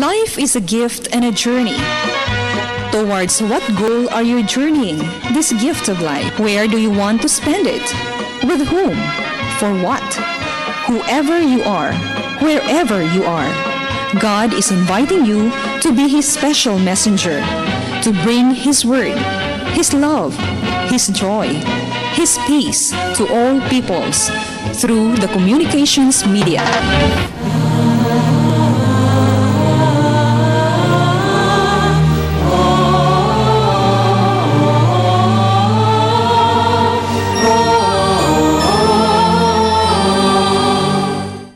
Life is a gift and a journey. Towards what goal are you journeying this gift of life? Where do you want to spend it? With whom? For what? Whoever you are, wherever you are, God is inviting you to be His special messenger, to bring His word, His love, His joy, His peace to all peoples through the communications media.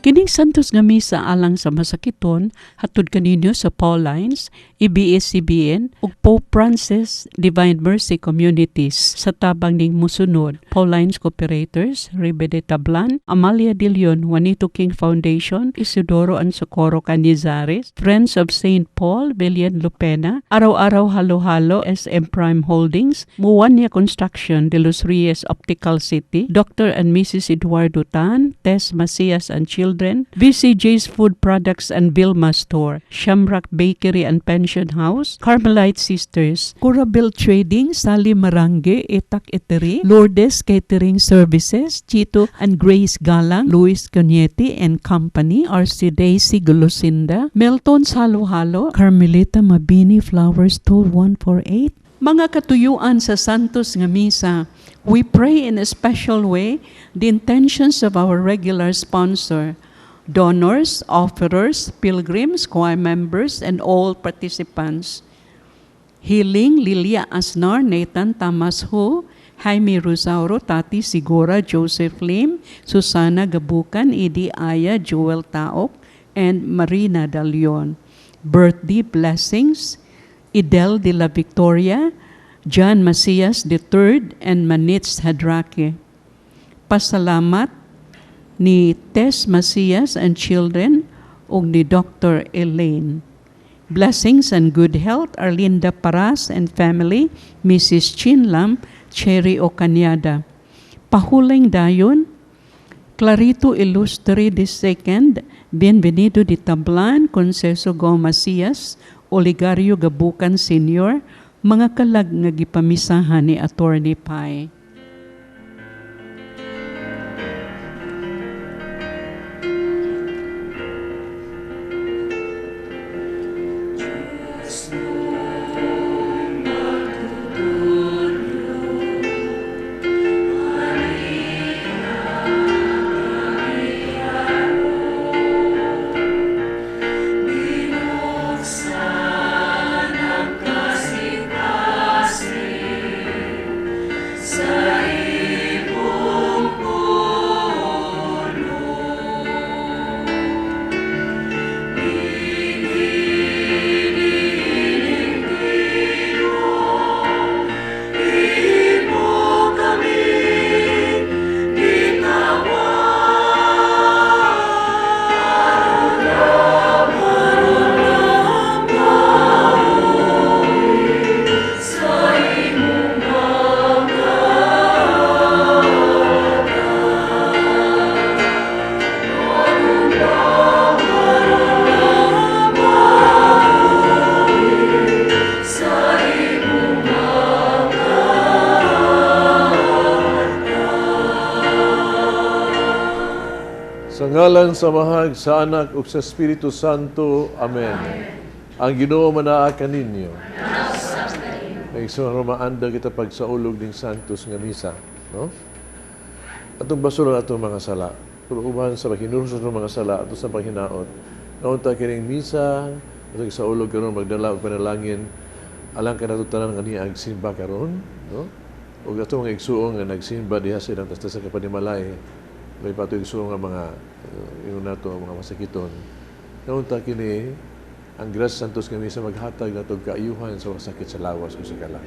Kining santos nga misa alang sa masakiton hatod kaninyo sa Paulines, EBS-CBN ug Pope Francis Divine Mercy Communities sa tabang ning musunod: Paulines Cooperators, Rebe de Tablan, Amalia de Leon, Juanito King Foundation, Isidoro and Socorro Canizares, Friends of St. Paul, Belian Lupena, Araw-Araw Halo-Halo, SM Prime Holdings, Muwania Construction, De Los Reyes Optical City, Dr. and Mrs. Eduardo Tan, Tess Macias and Children, VCJ's Food Products and Vilma Store, Shamrock Bakery and Pension House, Carmelite Sisters, Curabel Trading, Sally Marange, Etak Eatery, Lourdes Catering Services, Chito and Grace Galang, Luis Conieti and Company, RC Daisy Golosinda, Melton's Halo-Halo, Carmelita Mabini Flowers Tool 148. Mga katuyuan sa Santos nga Misa, we pray in a special way the intentions of our regular sponsor, donors, offerers, pilgrims, choir members, and all participants. Healing, Lilia Asnar, Nathan Tamas Ho, Jaime Rosauro, Tati Sigora, Joseph Lim, Susana Gabukan, Idi Aya, Joel Taok, and Marina Dalion. Birthday blessings, Idel de la Victoria, John Macias III, and Manitz Hadrake. Pasalamat ni Tess Macias and children ug ni Dr. Elaine. Blessings and good health, Arlinda Paras and family, Mrs. Chinlam, Cherry Ocanyada. Pahuling dayon, Clarito Illustre II, Bienvenido de Tablan, Conceso Go Macias, Oligario Gabukan Sr., mga kalag nga gipamisahan ni Attorney Pai. Sa ngalan sa Mahag, sa Anak, ug sa Espiritu Santo. Amen. Ang Ginoo manaa kaninyo. Naigsoon maanda kita pagsaulog ning Santos nga misa, no? Atong basuron atong mga sala. Pero uban sa paghinursos ng mga sala ato sa paghinaot. Naunta kining misa, atong saulog karon magdala og panalangin alang kanato tanan nga niag simba karon, no? Ug atong mga igsuon nga nagsimba diha sa ilang tasta sa Kapanimalay. May patuig suong nga mga yung nato mga masakiton. Naunta kini ang Gracia Santos kami sa maghatag nato kaayuhan sa sakit sa lawas o sa kalang.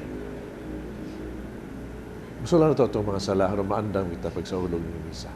Gusto lang nato itong mga sala aron maandam kita pag sa ulog ng misa.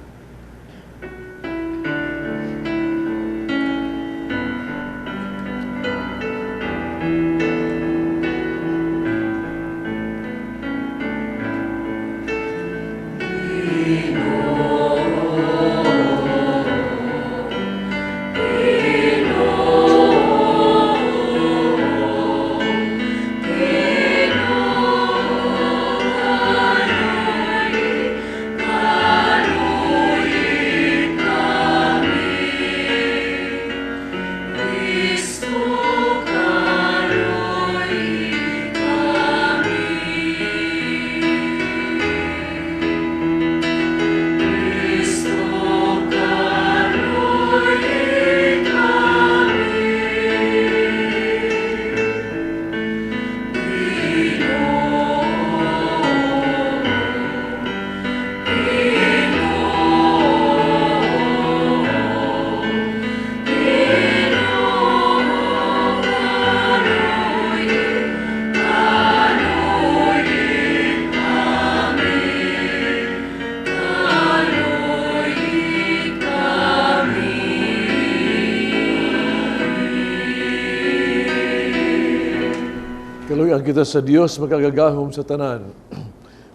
Dagan kita sa Dios makagagahom sa tanan.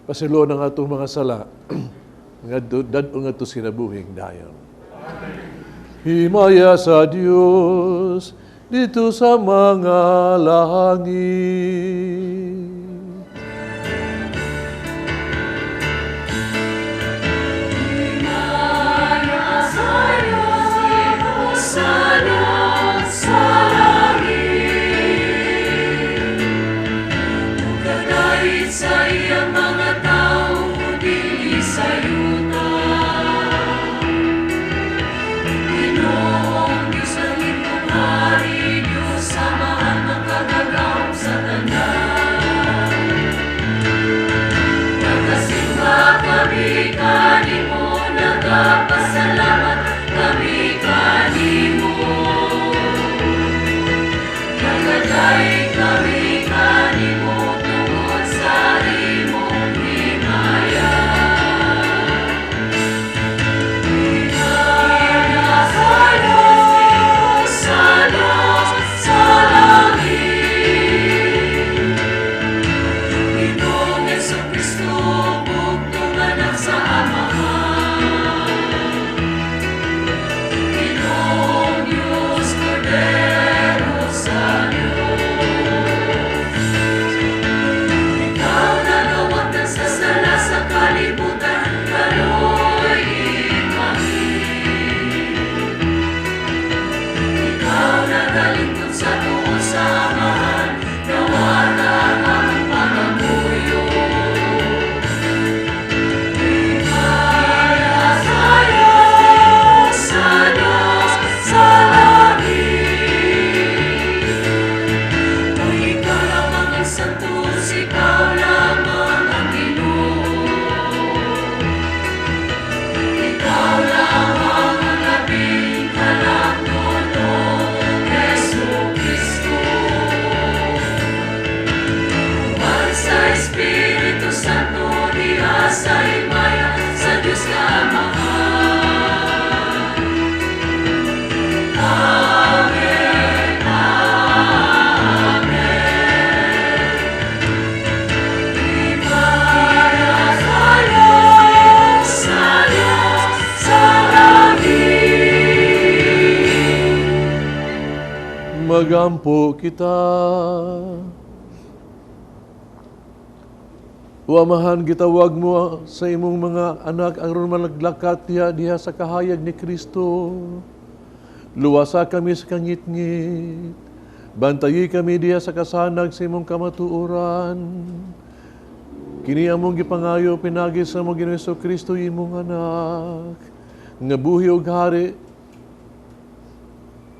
Pasilo ng atong mga sala. Dadong ato sinabuhing dayon. Himaya sa Dios dito sa mga langit. Sa iyang mga tao, dili sa yuta. Ginoong Diyos ang itong hari, Diyos samahan ng kagagawang sa tanan. Nagkasimba kami kanimo, nagpasalamat kami kanimo. Nagkadayeg kami kanimo, magampo kita. O Amahan, gitawag mo sa imong mga anak aron malaglakat diha sa kahayag ni Kristo. Luwasa kami sa kangit-ngit. Bantayi kami diha sa kasanag sa imong kamatuoran. Kini among gipangayo pinagi sa mo Ginoong Jesu-Kristo imong anak. Nga buhi ug hari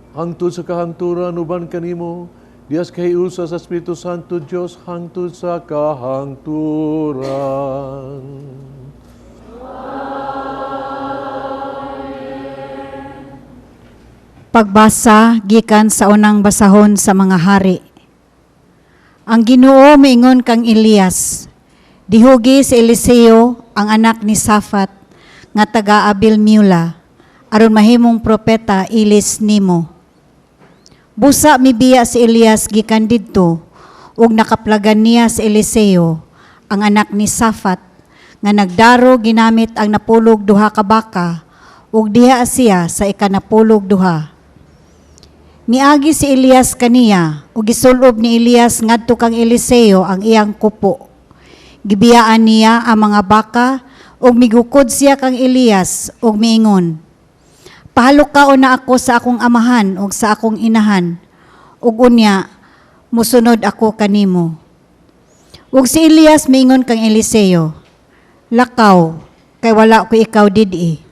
hangtod sa kahangturan uban kanimo, dias kahiusa sa Espiritu Santo Dios hangtod sa kahangturan. Pagbasa gikan sa unang basahon sa mga hari. Ang Ginoo miingon kang Elias, dihugi si Eliseo ang anak ni Safat nga taga Abil-Meholah aron mahimong propeta ilis nimo. Busa mibiya si Elias gikan didto ug nakaplagan niya si Eliseo ang anak ni Safat nga nagdaro ginamit ang napulog duha ka baka ug diha siya sa ikanapulog duha. Niagi si Elias kaniya ug gisulob ni Elias ngadto kang Eliseo ang iyang kupo. Gibiyaan niya ang mga baka ug migukod siya kang Elias ug miingon, "Pahalukaon na ako sa akong amahan ug sa akong inahan, ug unya musunod ako kanimo." Ug si Elias miingon kang Eliseo, "Lakaw, kay wala ko ikaw didi."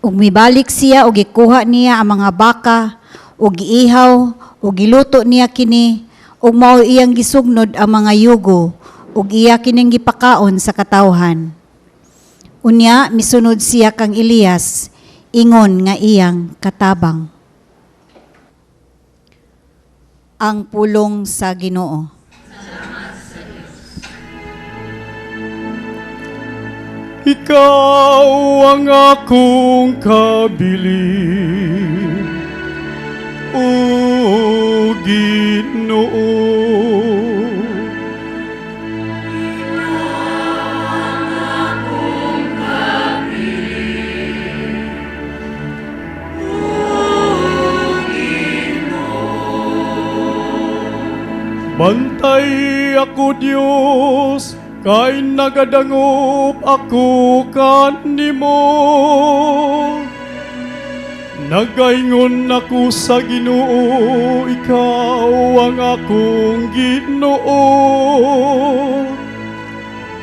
Ug mibalik siya ug gikuha niya ang mga baka ug giihaw ug giluto niya kini ug mao iyang gisugnod ang mga yugo ug iya kining gipakaon sa katawhan. Unya misunod siya kang Elias, ingon nga iyang katabang. Ang pulong sa Ginoo. Ikaw ang akong kabilin, O Ginoo. Bantay ako Dios, kay nagadangop ako kanimo. Nagaingon ako sa Ginoo, ikaw ang akong Ginoo.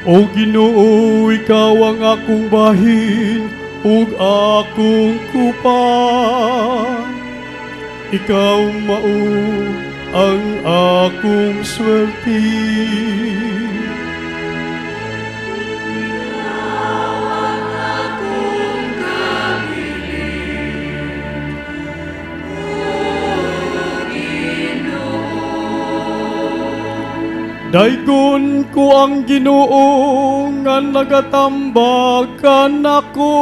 O Ginoo, ikaw ang akong bahin, ug akong kupa. Ikaw mao ang akong swerte. Daygon ko ang Ginoo nga nagatambagan ako.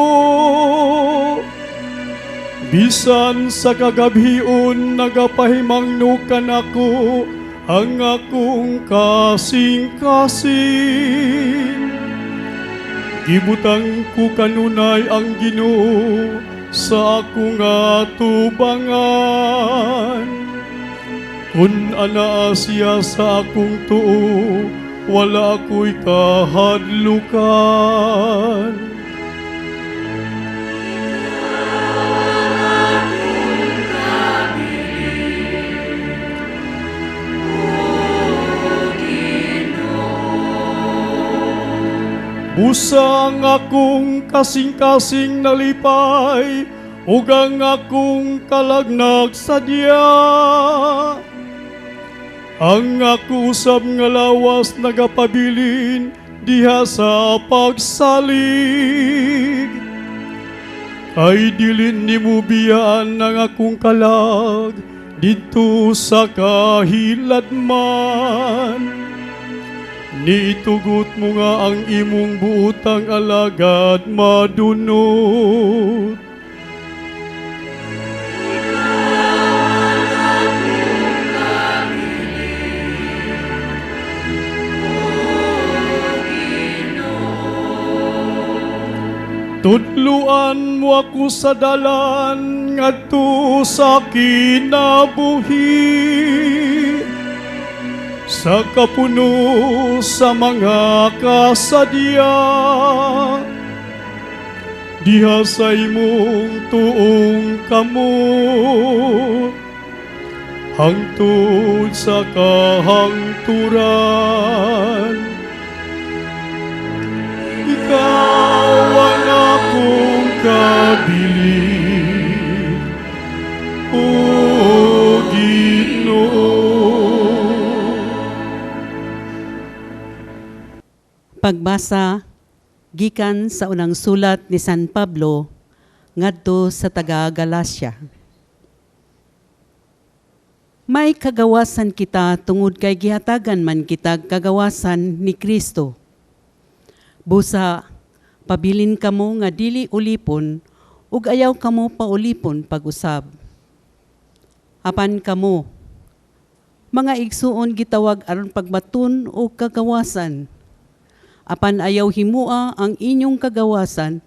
Bisan sa kagabhion nagapahimangnukan ako ang akong kasing-kasing. Gibutang ko kanunay ang Ginoo sa akong atubangan. Kung anaa siya sa akong tuo, wala ako'y kahadlukan. Busang akong kasing-kasing nalipay, ug ang akong kalagnag sadya. Ang ako usab nga lawas nagapabilin diha sa pagsalig. Ay dilin nimo biyaan ang akong kalag dito sa kahiladman. Niitugot mo nga ang imong buotang alagad madunot. Tudluan mo ako sa dalan ngadto sa kinabuhi. Sa kapuno sa mga kasadya, diha sa imong tuong kamot, hangtod sa kahangturan. Ikaw ang akong kabilin, O Ginoo. Pagbasa gikan sa unang sulat ni San Pablo ngadto sa taga Galacia. May kagawasan kita tungod kay gihatagan man kita kagawasan ni Kristo. Busa pabilin kamo nga dili ulipon ug ayaw kamo paulipon pag-usab. Apan kamo mga igsuon gitawag aron pagbatun o kagawasan. Apan ayaw himua ang inyong kagawasan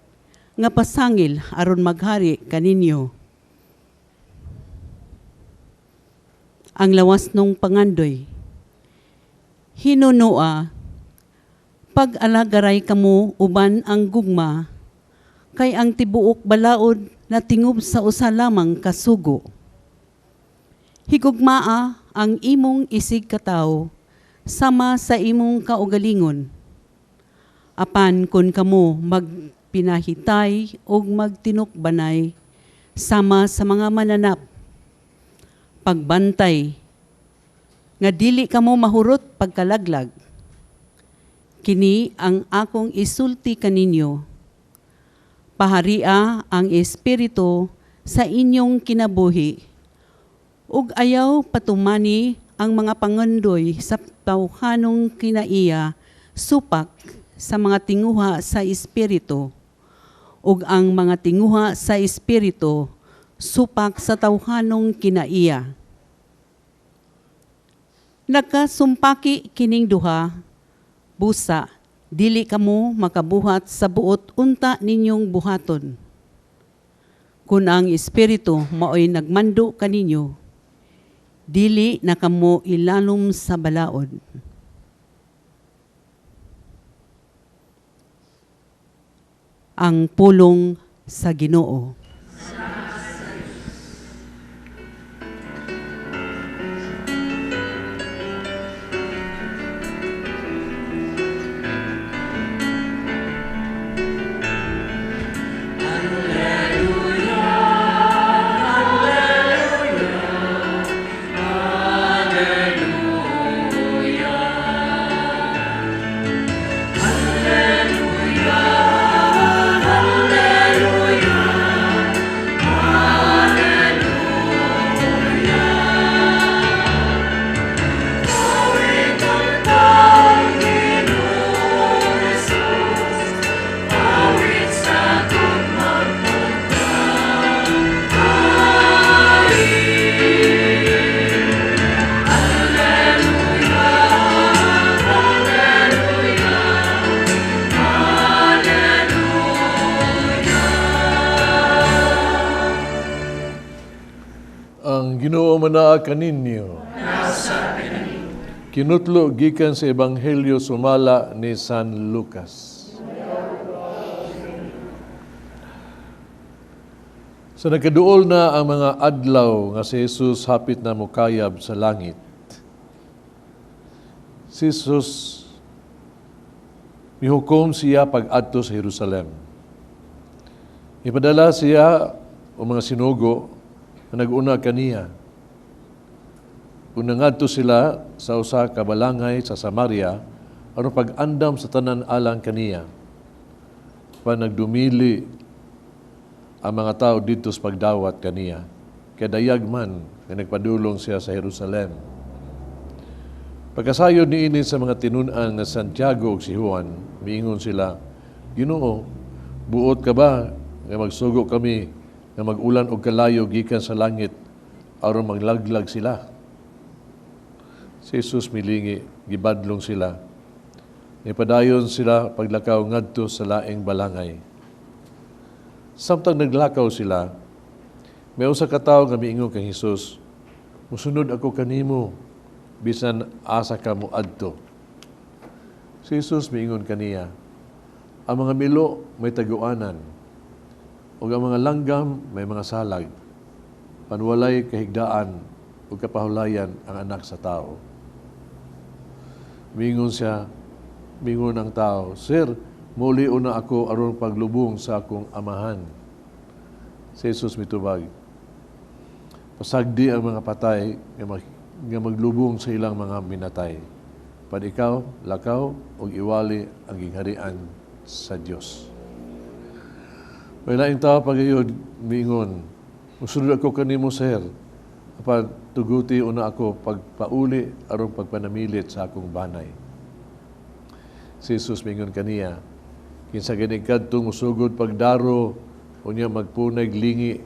nga pasangil aron maghari kaninyo. Ang lawas nung pangandoy. Hinunua, pag-alagaray kamo uban ang gugma, kay ang tibuok balaod na tingob sa usa lamang kasugo. Higugmaa ang imong isig katao, sama sa imong kaugalingon. Apan kun kamo magpinahitay o magtinukbanay sama sa mga mananap, pagbantay, nga dili kamo mahurot pagkalaglag. Kini ang akong isulti kaninyo. Paharia ang Espiritu sa inyong kinabuhi, ug ayaw patumani ang mga pangandoy sa tawhanong kinaiya supak sa mga tinguha sa Espiritu, ug ang mga tinguha sa Espiritu supak sa tawhanong kinaiya. Nagkasumpaki kining duha, busa, dili kamo makabuhat sa buot unta ninyong buhaton. Kung ang Espiritu maoy nagmando kaninyo, Dili na kamo ilalom sa balaod. Ang pulong sa Ginoo. Ang Ginoo manaa kaninyo. Kinutlo gikan sa Ebanghelyo sumala ni San Lucas. Sa nagkaduol na ang mga adlaw nga si Jesus hapit na mukayab sa langit. Si Jesus mihukom siya pag-adto sa Jerusalem. Ipadala siya o mga sinugo na nag-una kaniya. Una ngadto sila sa usa ka balangay sa Samaria aron pag-andam sa tanan alang kaniya. Pa nagdumili ang mga tao dito sa pagdawat kaniya. Kaya dayag man na nagpadulong siya sa Jerusalem. Pagkasayod niini sa mga tinunan na Santiago ug si Juan, miingon sila, Ginoo, buot ka ba nga magsugo kami nga mag-ulan og kalayo gikan sa langit aron maglaglag sila? Si Jesus milingi, gibadlong sila. Ipadayon sila paglakaw ngadto sa laing balangay. Samtang naglakaw sila, may usa ka tawo nga miingon kay Jesus, musunod ako kanimo bisan asa ka mo adto. Si Jesus miingon kaniya, ang mga milo may taguanan, ug ang mga langgam may mga salag. Panwalay kahigdaan ug kapahulayan ang anak sa tao. Mingon ang tao, Sir, muli una ako aron paglubong sa akong amahan. Si Jesus mitubag, pasagdi ang mga patay nga maglubong sa ilang mga minatay. Pad ikaw, lakaw, ug iwali ang gingharian sa Dios. May laing tao pagayod, mingon, musunod ako kanimo, Sir, apan tuguti una ako pagpauli aron pagpanamilit sa akong banay. Si Jesus mingon kaniya, kinsa gani kadtong musugod pagdaro unya magpunay lingi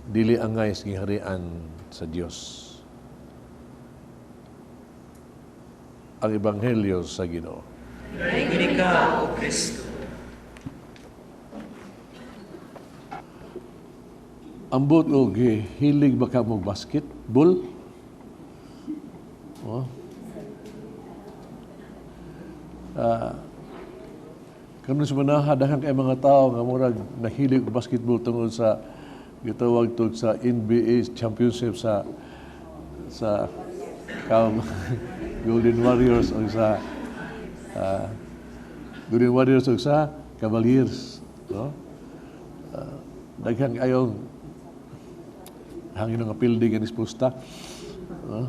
dili angay sa gingharian sa Dios. Ang Ebanghelyo sa Ginoo. Daigin ka, O Kristo. Ambot o hilig ba ka mo basketball? Oh. Kano sa manaha, daghang kay mga tao nga murag nahilig og basketball tungod sa gitawag tug sa NBA championship sa Golden Warriors o sa Golden Warriors o sa Cavaliers, no? Daghang ayong hangin nga pildi nga dispusta. No?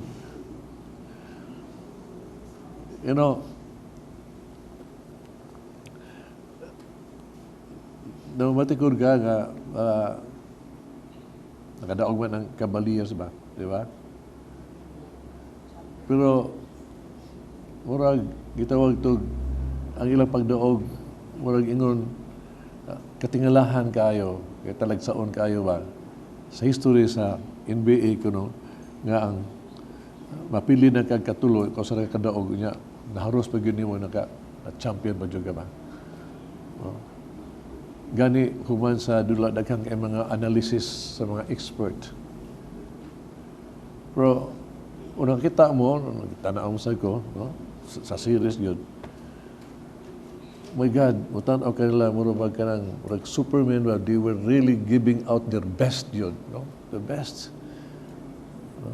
You know, namatikod ka nga nakadaog man ang Cavaliers ba, di ba? Pero murag gitawag tog ang ilang pagdaog murag ingon katingalahan kaayo, kay talagsaon kaayo ba sa history sa NBA kuno nga ang mapili na kag katulo ko sa kadaog niya naharos pa gyud nimo champion ba jud ka ba. Gani human sa dula daghang kay mga analysis sa mga expert. Pero, unang kita mo, tanaw mo sa ko, no? Sa series yun, my God, mutanaw ka nila, murabag ka ng Superman, where they were really giving out their best yun, no? The best. No?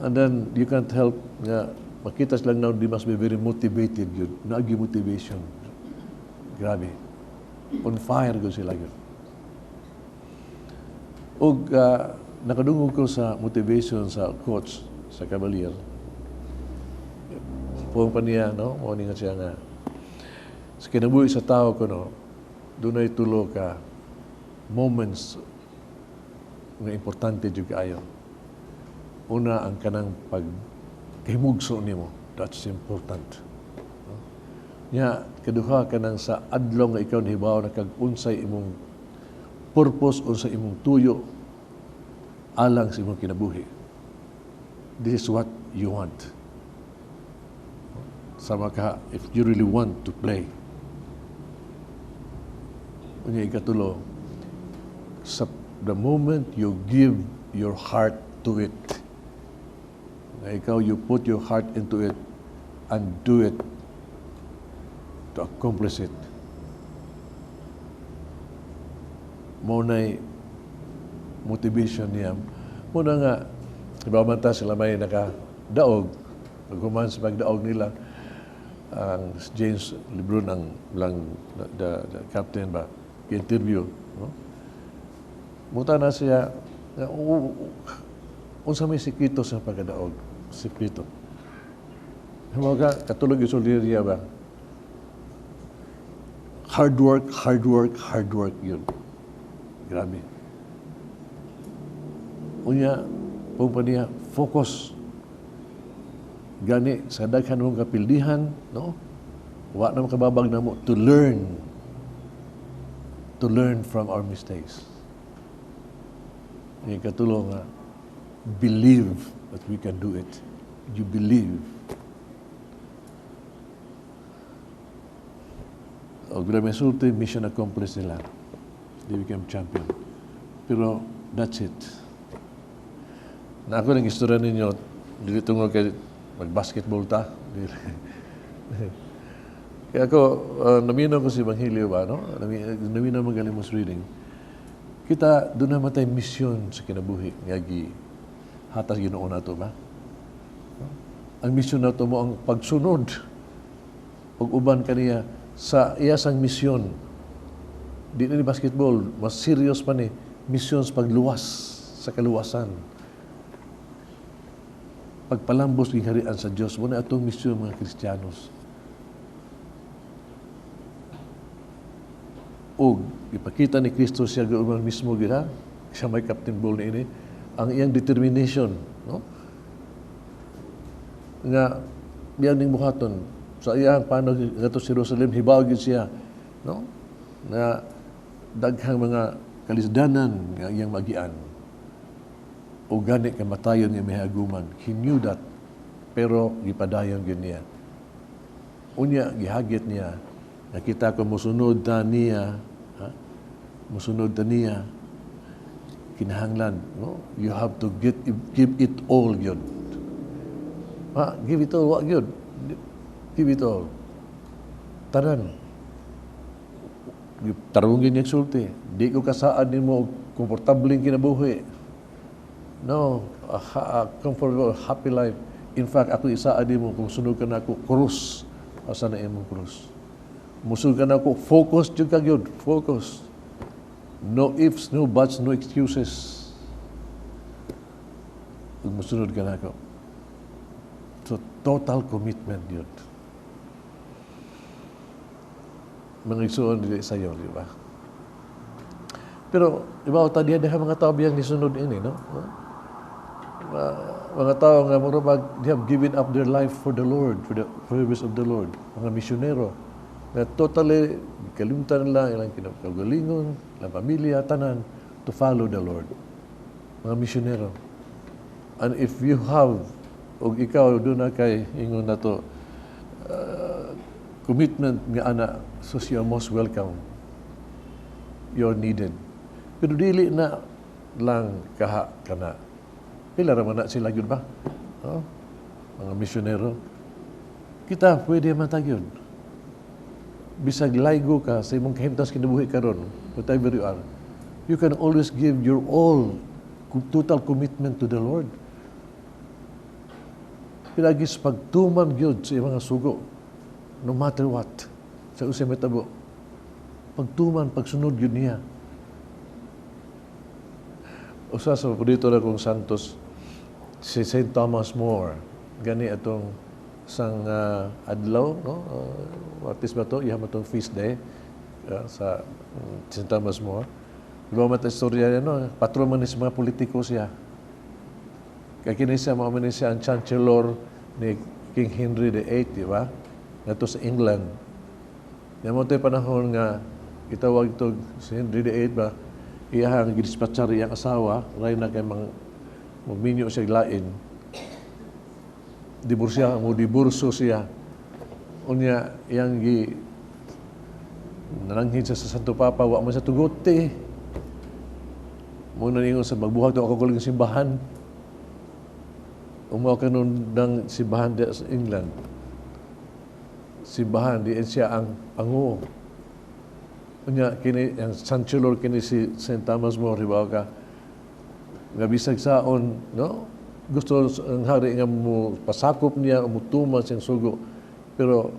And then, you can't help nga, makita sila na they must be very motivated yun. Naagi motivation. Grabe. On fire ko sila yun. O nakadungog ko sa motivation sa coach, sa Cavalier. Puwang pa niya, no? Mawani nga siya nga. Sa kinabuhi sa tao ko, no? Doon ay tulo ka moments na importante juga ayo. Una, ang kanang pagkahimugso nimo. That's important. No? Nya, kaduha ka nang sa adlaw nga ikaw nahibaw na kag-unsay imong purpose o sa imong tuyo alang sa imong kinabuhi. This is what you want. Sama ka, if you really want to play. Unya ikatulo, sa the moment you give your heart to it, na ikaw, you put your heart into it and do it to accomplish it. Muna'y motivation niya. Muna nga, ibamanta sila may nakadaog. Pagkuman sa pagdaog nila, ang James Lebron ang the captain ba, interview. No? Muta na siya, unsa may sikreto sa pagkadaog? Sikreto. Mga katulog isolirya ba? Hard work yun. Grabe. Unya, pagpa niya, focus. Gani, sa daghan mong kapildihan, no? Wa na makababag na mo to learn from our mistakes. Yung katulong nga, believe that we can do it. You believe. O bila may sulti, mission accomplished nila. They became champion. Pero that's it. Na ako ng istorya ninyo, dili tungkol kay mag-basketball ta. Kaya ako, naminaw ko si Evangelio ba, no? Naminaw magaling mo sa reading. Kita, doon naman tayo mission sa kinabuhi. Ngagi, hatas Ginoo na ito ba? Ang mission na ito mo ang pagsunod. Pag-uban kaniya sa iyasang mission. Di na ni basketball, mas serious pa ni mission sa pagluwas, sa kaluwasan. Pagpalambos ng harian sa Diyos. Muna itong mission mga Kristiyanos. O ipakita ni Kristo siya gawin mismo gina, siya may Captain Ball na ini, ang iyang determination, no? Nga, biyan ning buhaton, sa iyang paano gato sa Jerusalem, hibawagin siya, no? Na daghang mga kalisdanan nga iyang magian. O gani kamatayon nga mihaguman. He knew that, pero gipadayon yun niya. Unya, gihagit niya, nakita ko musunod ta niya, musunod ta niya, kinahanglan, no? You have to give it all yun. Give it all, what yun? Give it all. Tanan. Tarungin niya sulti. Di ko kasaad ni mo, komportabling kinabuhi. No, a comfortable, happy life. In fact, ako isaad mo, kung sunod ka na ako, krus. Asa na imong krus. Musunod ka na ako, focus dyan ka yun. Focus. No ifs, no buts, no excuses. Kung musunod ka na ako. So, total commitment yun. Mga isuon dili sa iyo, di ba? Pero, iba o tadiya mga tao biyang nisunod ini, no? Mga tao nga marumag, they have given up their life for the Lord, for the service of the Lord. Mga misyonero, na totally kalimtan nila ilang kinakagalingon, ilang pamilya, tanan, to follow the Lord. Mga misyonero. And if you have, o ikaw doon na kay ingon na to, commitment nga ana, so you're most welcome. You're needed. Pero dili na lang kaha ka na. Pila raman na sila yun ba? No? Mga misyonero. Kita pwede matag yun. Bisag laygo ka sa imong kahimtas kinabuhi karon, whatever you are, you can always give your all, total commitment to the Lord. Pilagis pagtuman gyud sa mga sugo, no matter what, sa usay metabo. Pagtuman, pagsunod yun niya. Usa sa dito na kong santos, si St. Thomas More, gani atong sang adlaw, no? What is ba to? Iha matong feast day sa St. Thomas More. Diba mata istorya niya, no? Patron man ni mga politiko siya. Kaya kini siya, mga siya ang chancellor ni King Henry VIII, di ba? Nato sa England. Yan mo tayo panahon nga, itawag ito si Henry VIII ba, iyahang gidispatchar iyang asawa, ray na kay magminyo siya lain. Diburso siya. Unya, iyang nananghin siya sa Santo Papa, wa man sa tugote. Muna ningon sa magbuhat ako kuling simbahan. Umaw ka nun ng simbahan sa England. Simbahan, di siya ang panguo. Unya, kini, ang chancellor kini si St. Thomas More, hibaw ka, nga bisag saon, no? Gusto ang hari nga mo pasakop niya, umutuman siyang sugo. Pero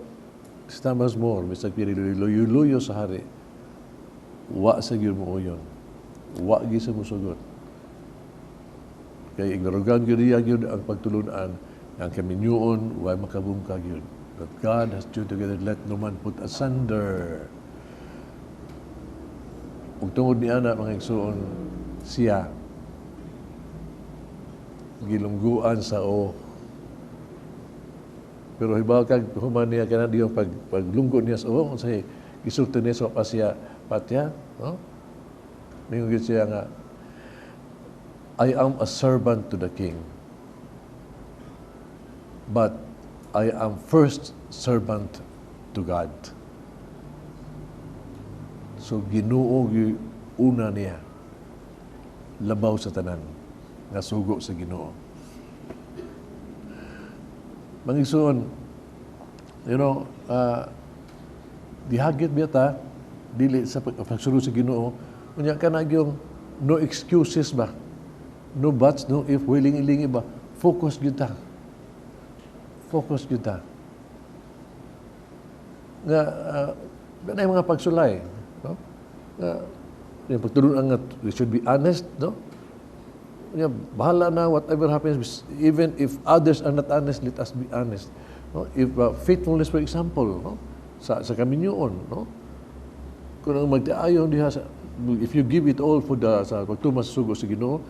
si Thomas More, bisag luyo sa hari, wa sa gyud mo uyon. Wa gyud sa musugot. Kaya ignarugan gyud ang pagtulunan, ang kaminyuon, wa makabungkag yun. But God has joined together, let no man put asunder. Ug tungod ni ana mga igsoon, siya gilungguan sa pero hibaw kag human niya kana diyo paglunggo niya sa say gisulti niya sa pasya patya, no? Ningon gyud siya nga, I am a servant to the king, but I am first servant to God. So Ginoo gyud una niya, labaw sa tanan nga sugo sa Ginoo. Mangigsoon, dihagit biyata, dili sa pagsulod sa Ginoo, unya ka na yung no excuses ba? No buts, no if, willing-ilingi ba? Focus kita. Focus kita. Nga, na mga pagsulay, no? Yung pagtulungan nga, we should be honest, no? Yeah, bahala na whatever happens, even if others are not honest, let us be honest. No? If faithfulness, for example, no? sa kaminyoon, no? Kung ang magtiayon diha sa, if you give it all for sa pagtumas sugo sa Ginoo,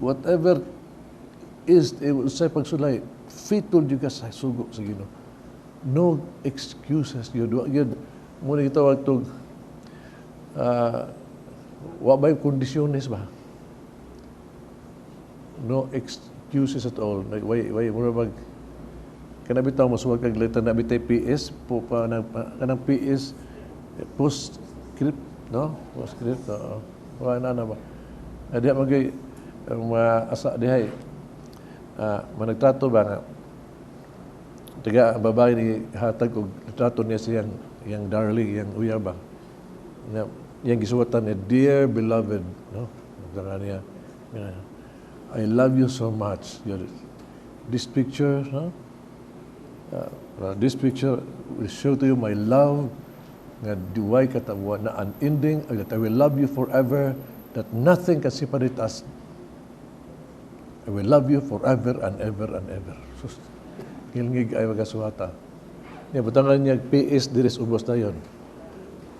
whatever is sa pagsulay, faithful jud ka sa sugo sa Ginoo. No excuses yun. Muna gitawag tog wa ba yung kondisyones ba? No excuses at all. Why muna mag kanabitaw masuwag kag letter na bitay PS po pa kanang PS postscript, no? Postscript, wala na ba? Diha magay mga asa dihay managtrato ba nga taga babae ni hatag og trato niya siyang yang darling, yang uya ba? Yang gisuwatan niya, dear beloved, no? Ang niya, I love you so much. This picture, no? This picture will show to you my love nga duway katawa na unending, that I will love you forever, that nothing can separate us. I will love you forever and ever and ever. Sus, ngilngig ay magasuhata. Niya, butangan niya PS diris ubos na yun.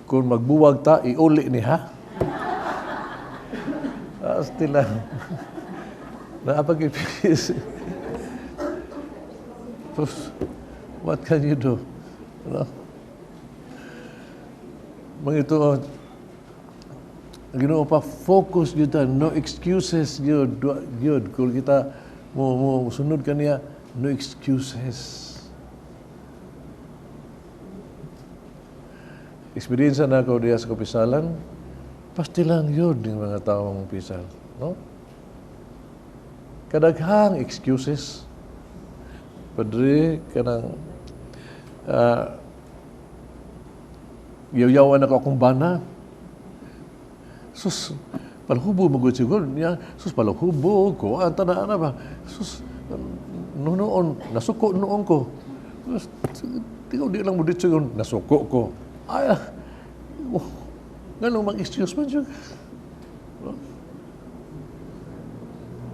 Kung magbuwag ta, iuli ni ha? Still lang. Naapag-ipis. What can you do? No? Mga ito, Ginoo pa, focus yun ta, no excuses yun. Kung kita mo sunod ka niya, no excuses. Experience na ako diya sa kapisalan, pastilan yun ng mga taong pisal. No? Kadaghang excuses. Padre, kanang yaw-yawan ako akong bana. Sus, palhubo magod siguro niya. Sus, palhubo ko. Ang tanaan na ba? Sus, noon, nasuko noon ko. Sus, di lang mo dito siguro, nasuko ko. Ay, ganun mag-excuse man siya.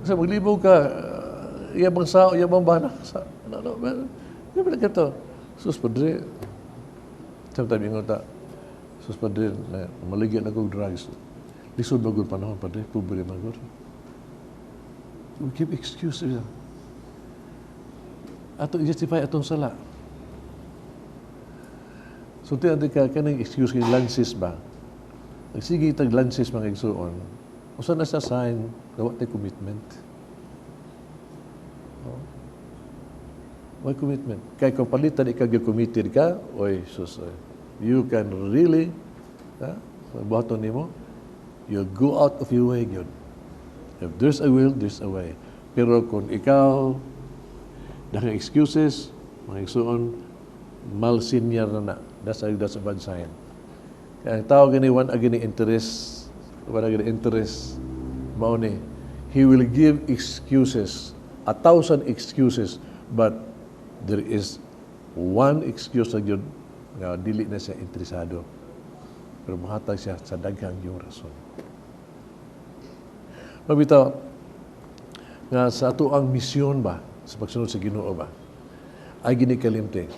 Kasi maglibaw ka, iyabang sao, iyabang bana. Ano ba ito? Sus, Padre, sabi nga ta, sus, Padre, maligyan ako drugs. Lisod magod panahon, Padre, pobre magod. We give excuses. Ato i-justify atong sala. So, tiyan ka, kanang excuse kay lances ba? Sige, itag lances mga igsuon. Usa na sa sign, dapat tayo commitment. Why commitment? Kaya kung palitan ikaw committed ka, oy, sus, you can really, buhaton nimo, you go out of your way, God. If there's a will, there's a way. Pero kung ikaw, dahil excuses, mga igsuon, malsinyar na. That's a bad sign. Kaya ang tao gani, one agini interest, mauni, he will give excuses, 1,000 excuses, but there is one excuse na yun nga dili na siya interesado. Pero mahatag siya sa daghang yung rason. Mabitaw, nga sa ato ang misyon ba, sa pagsunod sa Ginoo ba, ay ginikalimte.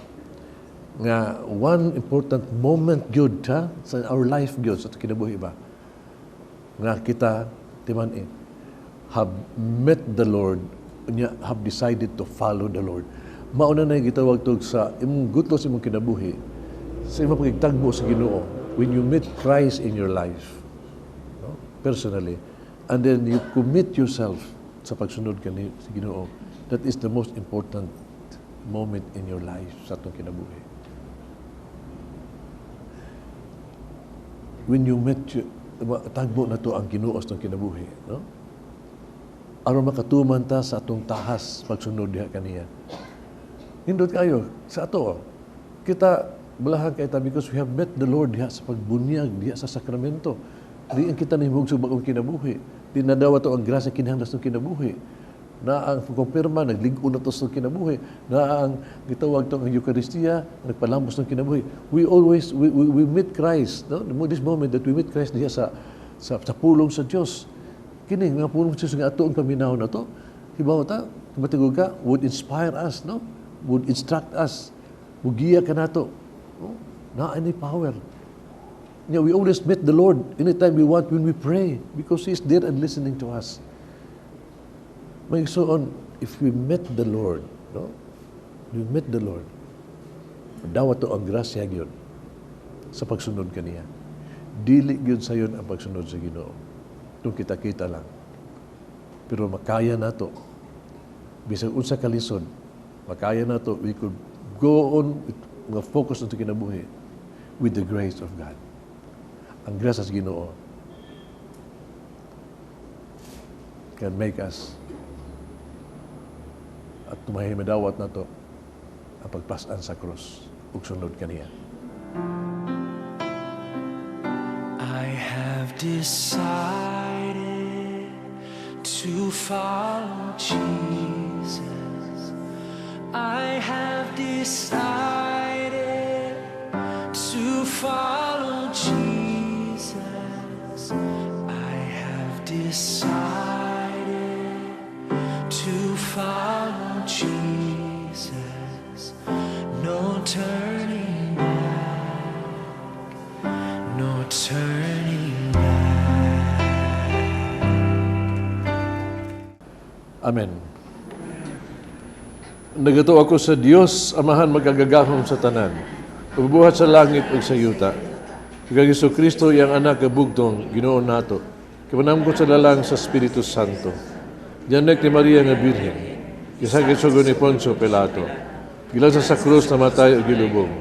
Nga one important moment gyud sa our life gyud sa kinabuhi ba, nga kita timan have met the Lord, have decided to follow the Lord. Mauna na gitawag tog sa imong gutlo sa imong kinabuhi, sa imong pagtagbo sa Ginoo, when you meet Christ in your life, personally, and then you commit yourself sa pagsunod kani sa Ginoo, that is the most important moment in your life sa atong kinabuhi. When you met, tagbo na to ang Ginoo sa atong kinabuhi, no? Aron makatuman ta sa atong tahas pagsunod diha kaniya. Hindot kayo sa ato. Kita balahan kay ta because we have met the Lord diha sa pagbunyag diha sa sakramento. Di ang kita nahimog sa bagong kinabuhi. Di nadawa to ang grasya kinahanglan sa kinabuhi. Na ang kumpirma nagligo na to sa kinabuhi. Na ang gitawag to ang Eucharistia nagpalambos ng kinabuhi. We meet Christ, no? This moment that we meet Christ diha sa pulong sa Dios. Kini nga pulong sa Dios nga ato ang paminaw na to. Hibaw ta, matigog ka, would inspire us, no? Would instruct us, mugiya ka na to. No? Na any power. Yeah, we always meet the Lord anytime we want when we pray because He is there and listening to us. So on, if we met the Lord, no? We met the Lord. Dawat to ang grasya yun sa pagsunod kaniya. Dili yun sa yun ang pagsunod sa Ginoo. Itong kita-kita lang. Pero makaya na to. Bisag unsa kalisod, makaya na to, we could go on, focus on sa kinabuhi with the grace of God. Ang grasya sa Ginoo can make us at tumahay madawat na to ang pagpasan sa krus ug sunod kaniya. I have decided to follow Jesus. I have decided to follow Jesus. I have decided to follow Jesus. No turning back. No turning back. Amen. Nagato ako sa Dios, Amahan magagagahom sa tanan, pagbuhat sa langit ug sa yuta. Kag Jesucristo yang anak kabugtong Ginoo nato. Kabanam ko sa lalang sa Espiritu Santo. Diyanek ni Maria nga Birhen. Kisagit sa ni Poncio Pilato. Gilang sa krus na matay o gilubong.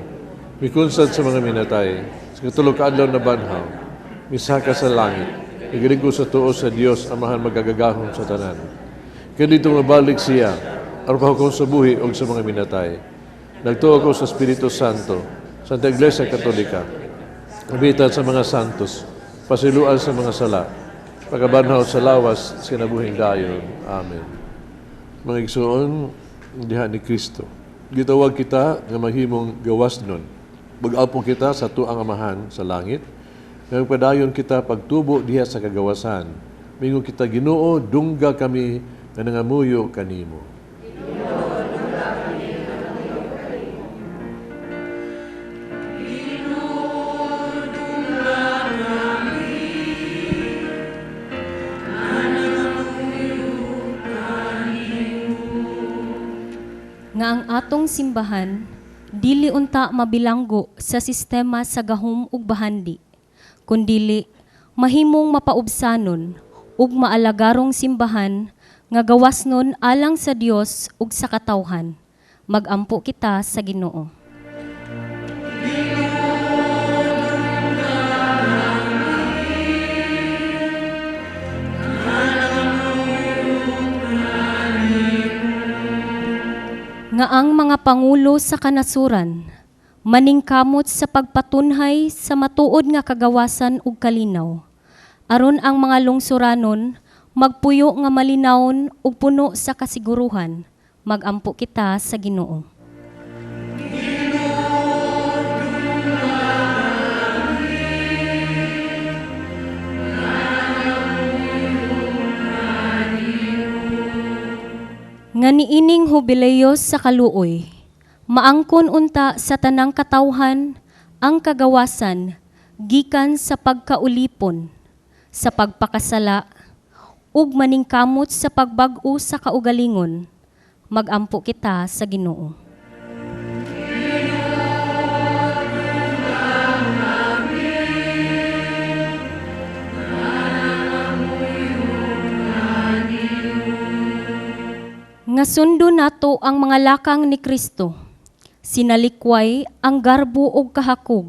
Mikunsad sa mga minatay. Sa katulog kaadlaw na banhaw. Misaka sa langit. Igilig ko sa tuo sa Dios, Amahan magagagahom sa tanan. Kaya dito mabalik siya, aron ko sa buhi o sa mga minatay. Nagtuo ko sa Espiritu Santo, Santa Iglesia Katolika, kabitan sa mga santos, pasiluan sa mga sala, pagkabanhaw sa lawas, sinabuhing dayon. Amen. Mga igsoon, diha ni Kristo. Gitawag kita nga maghimong gawas nun. Mag-alpong kita sa tuang amahan sa langit. Ngayong padayon kita pagtubo diha sa kagawasan. Mingo kita Ginoo, dungga kami nga nangamuyo kanimo. Nga ang atong simbahan, dili unta mabilanggo sa sistema sa gahom ug bahandi, kundili mahimong mapaubsanon ug maalagarong simbahan nga gawasnon alang sa Dios ug sa katawhan. Magampo kita sa Ginoo. Nga ang mga pangulo sa kanasuran, maningkamot sa pagpatunhay sa matuod nga kagawasan ug kalinaw. Aron ang mga lungsuranon, magpuyo nga malinawon ug puno sa kasiguruhan. Magampo kita sa Ginoo. Nga niining hubileyos sa kaluoy, maangkon unta sa tanang katawhan ang kagawasan gikan sa pagkaulipon, sa pagpakasala, ug maningkamot sa pagbag-o sa kaugalingon. Magampo kita sa Ginoo. Nga sundo nato ang mga lakang ni Kristo, sinalikway ang garbo ug kahakog,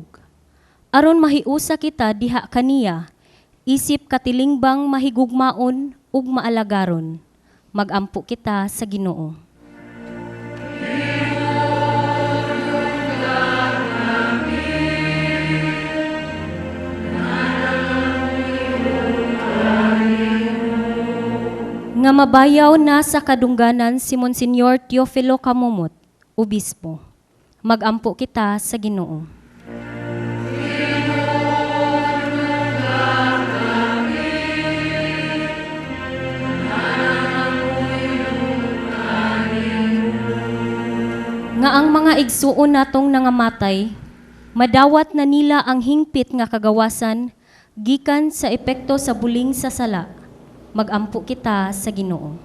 aron mahiusa kita diha kaniya, isip katilingbang mahigugmaon ug maalagaron. Magampo kita sa Ginoo. Nga mabayaw na sa kadungganan si Monsignor Teofilo Camumot, Obispo. Magampo kita sa Ginoo. Nga ang mga igsuon natong nangamatay, madawat na nila ang hingpit nga kagawasan gikan sa epekto sa buling sa sala. Magampo kita sa Ginoo.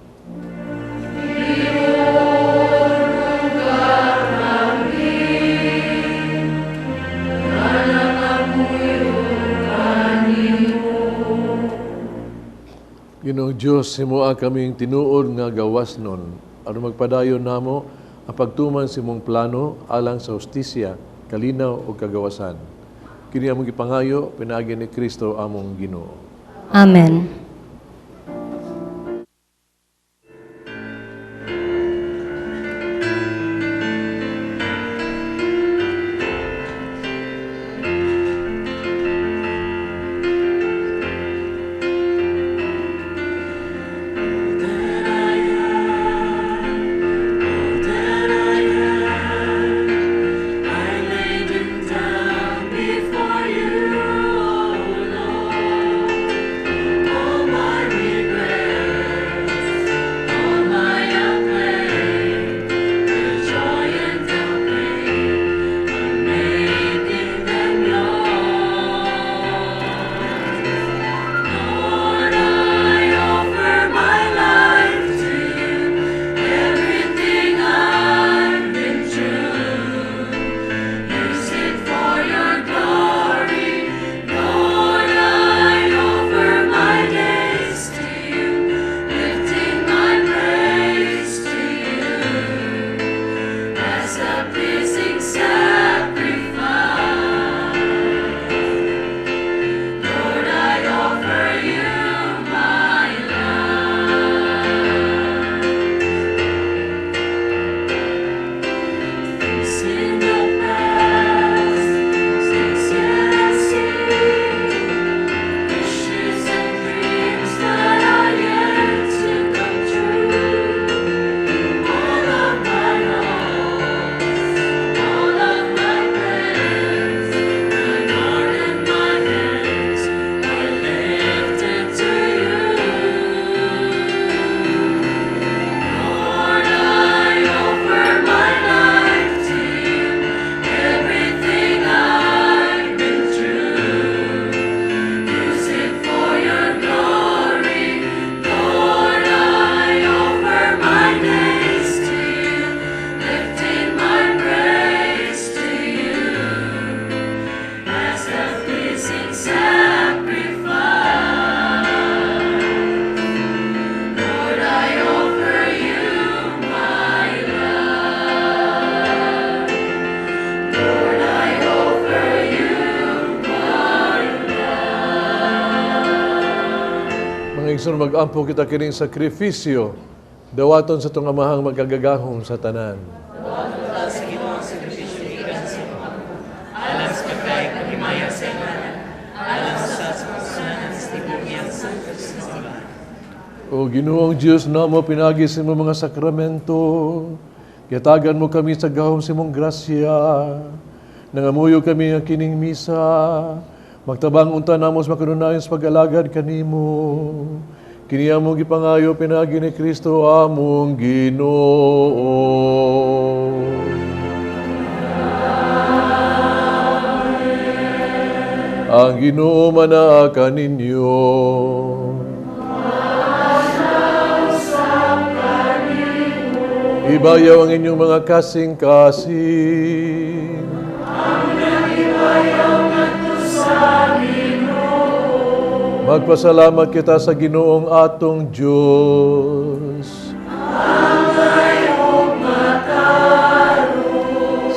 Ginoong Diyos, himuha kaming tinuod nga gawasnon, aron magpadayon namo ang pagtuman sa imong plano alang sa hustisya, kalinaw o kagawasan. Kini among gipangayo, pinaagi ni Kristo among Ginoo. Amen. Before you, oh Lord, mag-ampo kita kining sakripisyo, dawaton sa itong amahang magkagagahom sa tanan. O Ginoong Diyos na mo pinagi sa imong mga sakramento, kitagan mo kami sa gahom sa imong grasya, nangamuyo kami nga kining misa, magtabang unta namos makanunayon sa pag-alagad kanimo. Kini among gipangayo pinagi ni Kristo among Ginoo. Ang Ginoo manaa ninyo. Ibayaw ang inyong mga kasing-kasing. Magpasalamat kita sa Ginoong atong Diyos.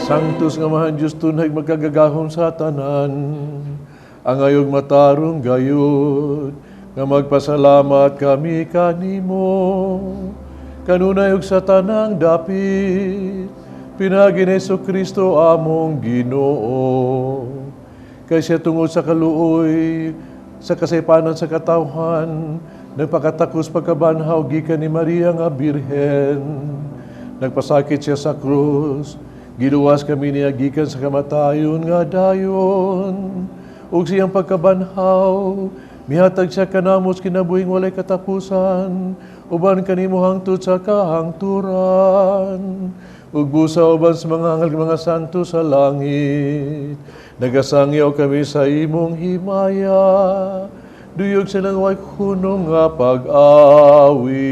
Sanctus nga mahan Diyos tunay magkagagahom sa tanan. Ang ayog matarong gayud, nga magpasalamat kami kanimo. Kanunay ug sa tanang dapit, pinagi ni Jesu-Kristo among Ginoo. Kay siya tungod sa kaluoy, sa kasaypanan sa katawhan, nagpakatakos pagkabanhaw gikan ni Maria nga Birhen. Nagpasakit siya sa krus, giluwas kami niya gikan sa kamatayon nga dayon. Ug siyang pagkabanhaw, mihatag siya kanamos kinabuhing walay katapusan, uban kanimo hangtod sa kahangturan. Ug busa uban sa mga anghel mga santo sa langit, nagasangyaw kami sa imong himaya, duyog silang way hunong nga pag-awit.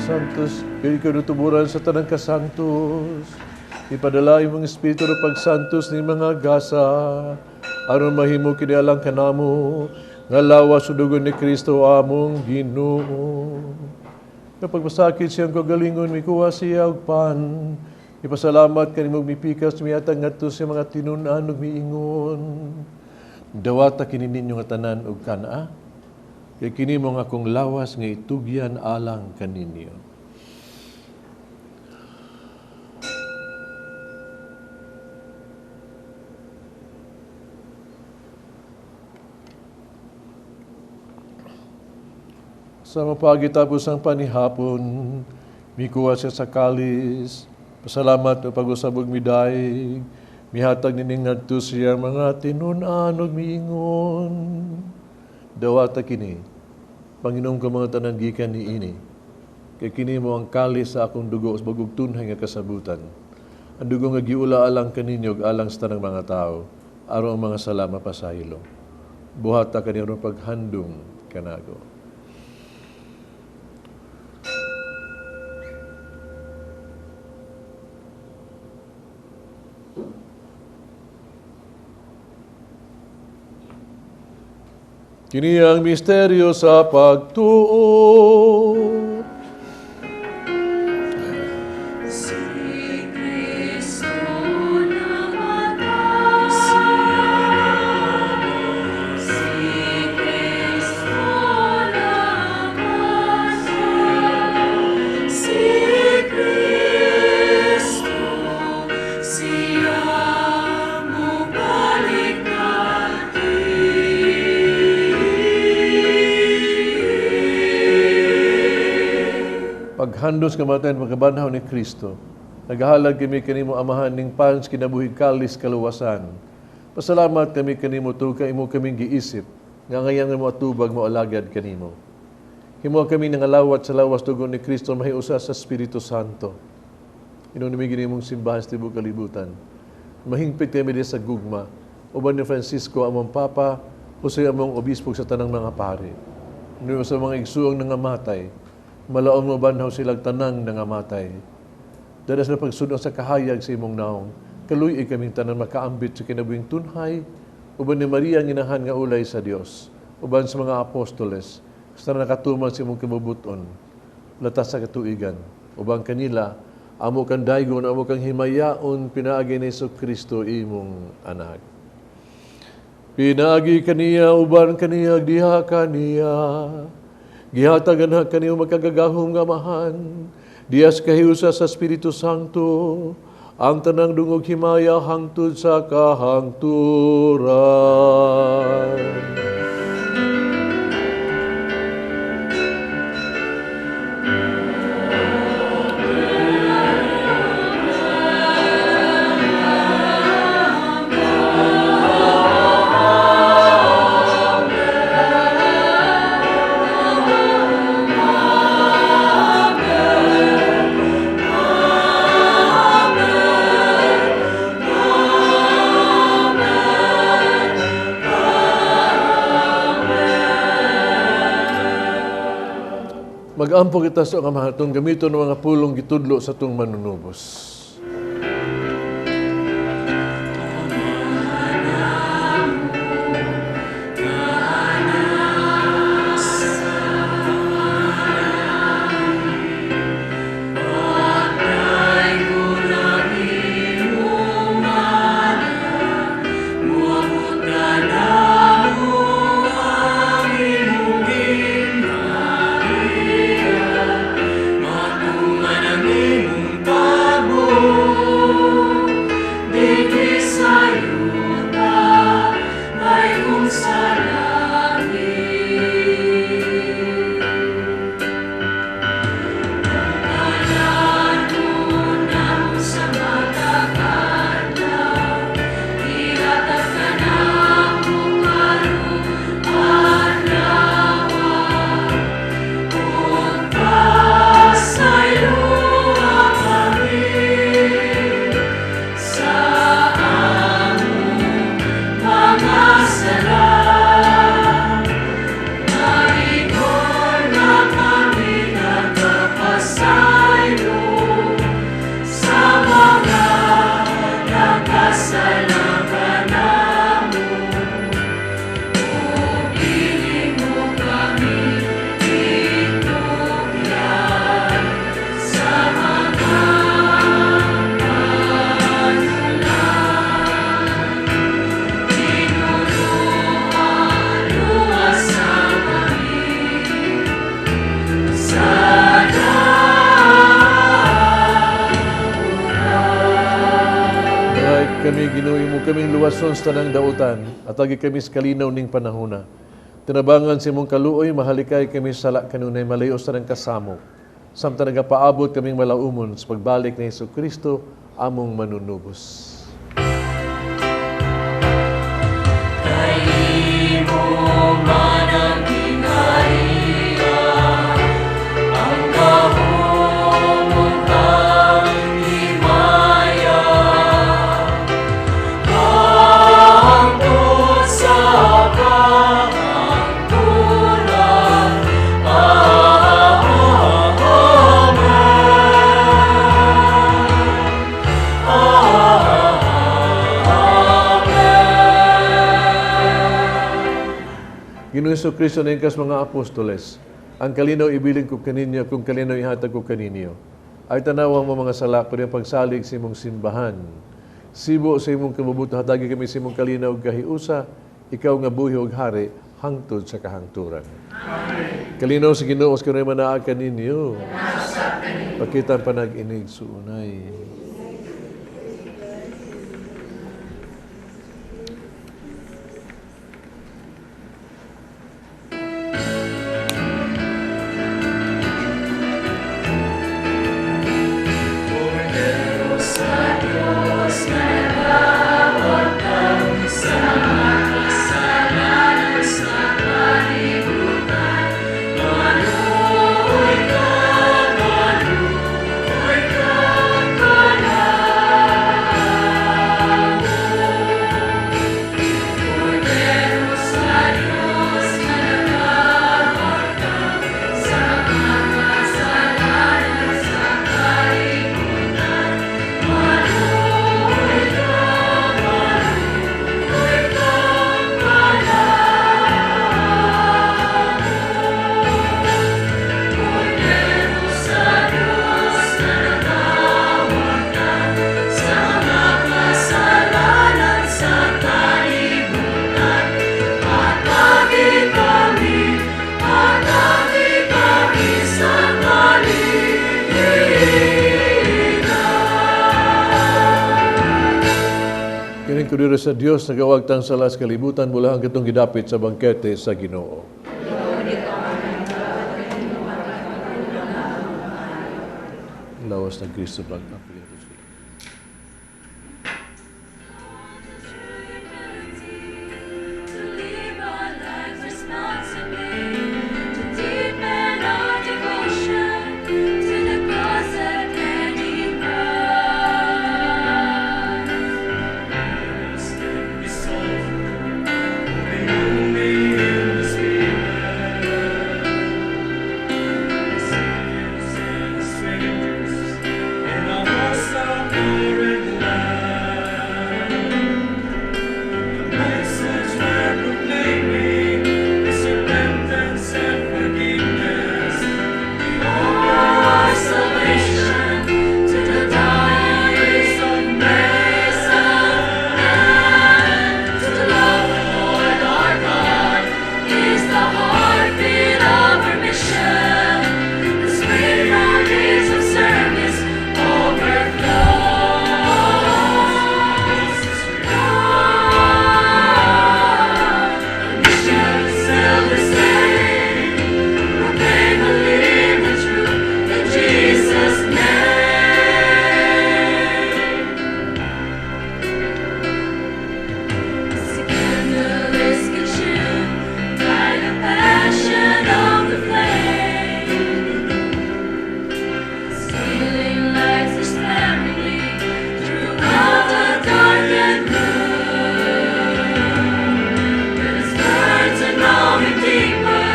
Santos, kaya ikaw nutuburan sa tanang kasantos. Ipadala imong espiritu ng pagsantos ni mga gasa, aron mahimo kinialang kanamo, nga lawas sudugon ni Kristo among Ginoo. Kapag masakit siyang kagalingon, mikuha siya og pan. Ipasalamat kanimo mipikas miyatang ngadto sa mga tinunan ug miingon. Dawata kini ninyo nga tanan og kana. Kay kini mo nga akong lawas nga itugyan alang kaninyo. Sa mapagitapos ang panihapon, mikuha siya sa kalis, pasalamat o pag-usabog midaig, mihatag nining ngadto siya mga tinunan ug miingon. Dawata kini, Panginoon ko mga tanan gikan ni ini, kay kini mo ang kalis sa akong dugo sa bagog tunhay nga kasabutan. Ang dugo nga giula alang kaninyo ug alang sa tanang mga tao, aron ang mga sala mapasaylo. Buhata kaniya paghandom kanago. Kini ang misteryo sa pagtuo. Si naghandos kamatayan pagkabanhaw ni Kristo. Naghahalag kami kanimo amahan ning pans kinabuhig kalis kaluwasan. Pasalamat kami kanimo tuka imo kaming giisip nga ngayon mo atubag mo alagad kanimo. Himo kami nangalawat sa lawas tugon ni Kristo mahiusa sa Espiritu Santo. Inunimigin nimong simbahan sa tibok kalibutan. Mahingpit kami din sa gugma. Uban ni Francisco among Papa, Jose among Obispo sa tanang mga pari. Nung sa mga igsuong nangamatay, malaon mo banhaw silang tanang nangamatay. Daras na pagsunod sa kahayag sa imong naong, kaluy kaming tanang makaambit sa kinabuhing tunhay, uban ni Maria ang inahan nga ulay sa Dios, uban sa mga apostoles, sa nakatuman sa imong kimabuton, latas sa katuigan, ubang kanila, amo kang daygon, amo kang himayaon, pinaagi ni Kristo imong anak. Pinagi kaniya, uban kaniya, diha kaniya, gihatagan na kaniya magkagagahong gamahan, diyas kahiusa sa Espiritu Santo, ang tanang dungog himaya hangtod sa kahangturan. Mag-ampo kita sa Amahan, itong gamiton ng mga pulong gitudlo sa itong manunubos. Kami ginuwi mo kaming luwason sa tanang dautan, at agi kami sa kalinaw ning panahona. Tinabangan si mong kaluoy, mahalikay kami sala kanunay malayo sa ng kasamo. Samtang nagapaabot kaming malaumon sa pagbalik ni Hesus Kristo, among manunubos. Ginoong Kristo na ingkas mga apostoles, ang kalinaw ibilin ko kaninyo, kung kalinaw ihatag ko kaninyo. Ay tanawang mo mga sala, kung yung pagsalig sa imong simbahan. Sibo sa imong kabubuto, hatagi kami sa imong kalinaw kahiusa, ikaw nga buhi og hari, hangtod sa kahangturan. Amen. Kalinaw sa Ginoo, sa kanay manaa kaninyo. Pakitan panag-inig suunay. Namin kudiro sa Dios nagawag tang sala sa kalibutan mula hanggang itong gidapit sa bangkete sa Ginoo. Lawas ng Kristo pag-apil. To live our lives responsibly, to deepen our devotion to the cross that many Christ. Be soul, moving only in the Spirit. Saviors and strangers in a host of foreign land. The message we're proclaiming is repentance and forgiveness. We offer our salvation to the dying of Messiah. To love the Lord our God is the heartbeat of our mission. The sweet fountains of service overflows. The mission is still the same. Proclaim and live the truth in Jesus' name. Scandalous consume by the passion of the flame. Stealing lives is family throughout the dark and gloom. Let us learn to know Him deeper,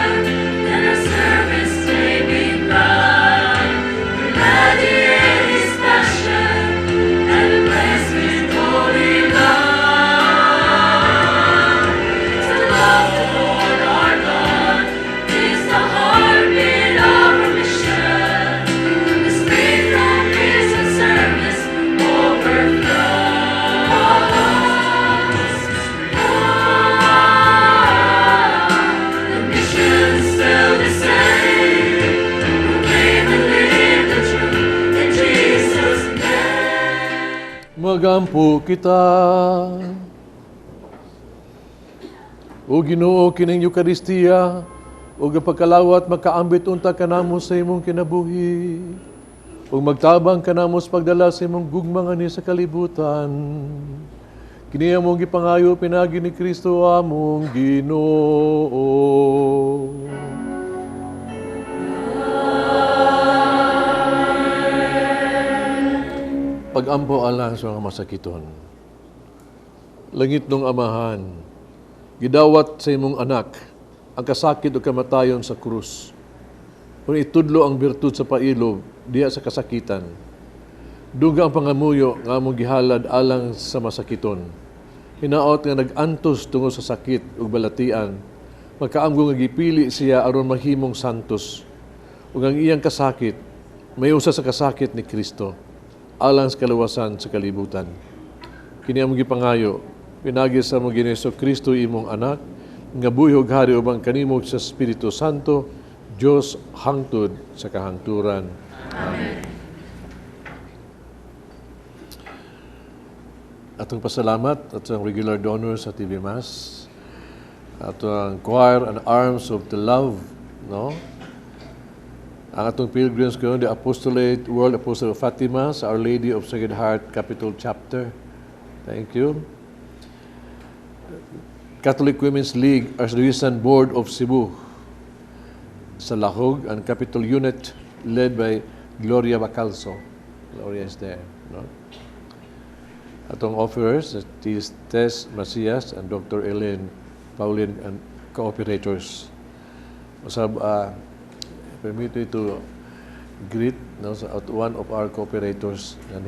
then our service may be proud. Radiate His passion and bless with holy love. To love the Lord our God is the heartbeat of our mission. The spirit from His service overflows. The mission's still the same. Proclaim and live the truth in Jesus' name. Magampo kita. O Ginoo kining Eucharistia, o pagkalawat makaambit unta kanamo sa imong kinabuhi. O magtabang kanamo sa pagdala sa imong gugma ngani sa kalibutan. Kini among gipangayo pinagi ni Kristo among Ginoo. Pag-ampo alang sa mga masakiton. Langit nung amahan, gidawat sa imong anak ang kasakit o kamatayon sa krus. Kung itudlo ang birtud sa pailog, diya sa kasakitan. Duga ang pangamuyo nga among gihalad alang sa masakiton. Hinaot nga nag-antos tungo sa sakit ug balatian, makaamgo nga gipili siya aron mahimong santos. Ug ang iyang kasakit, may usa sa kasakit ni Kristo, alang sa kaluwasan sa kalibutan. Kini among gipangayo, pinagi sa among Ginoo Kristo imong anak, nga buhi ug hari ubang kanimo sa Espiritu Santo, Dios hangtod sa kahangturan. Amen. Atong pasalamat atong regular donors sa TV Mass, atong choir and arms of the love, no? Ang atong pilgrims ko, the Apostolate, World Apostle of Fatima, sa Our Lady of Sacred Heart Capital Chapter. Thank you. Catholic Women's League Archdiocese Board of Cebu sa Lahog, and Capital Unit led by Gloria Bacalso. Gloria is there. No? Atong offerers, Tess Macias and Dr. Ellen Paulin and cooperators. Usab, permit me to greet one of our cooperators na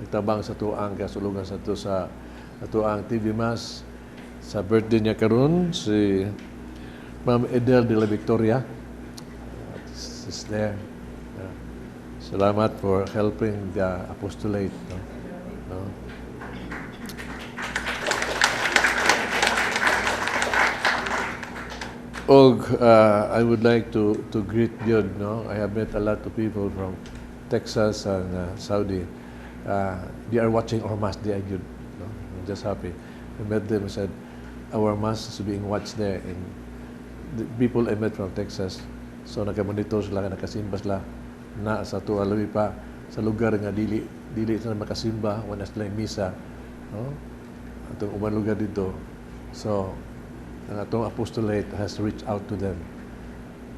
nagtabang sa tuang kasulugan sa to sa tuang TV Mass sa birthday niya karon, si Ma'am Edel de la Victoria. She's there. Salamat for helping the apostolate. No? I would like to greet Jud. No? I have met a lot of people from Texas and Saudi. They are watching our Mass. They are Jud. No? just happy. I met them and said, our mass is being watched there. And the people I met from Texas, so nakamonitor sila, nakasimba sila na sa tuwa labi pa sa lugar nga dili sila makasimba wala sila yung misa, no? Atong ubang lugar dito. So ang atong apostolate has reached out to them.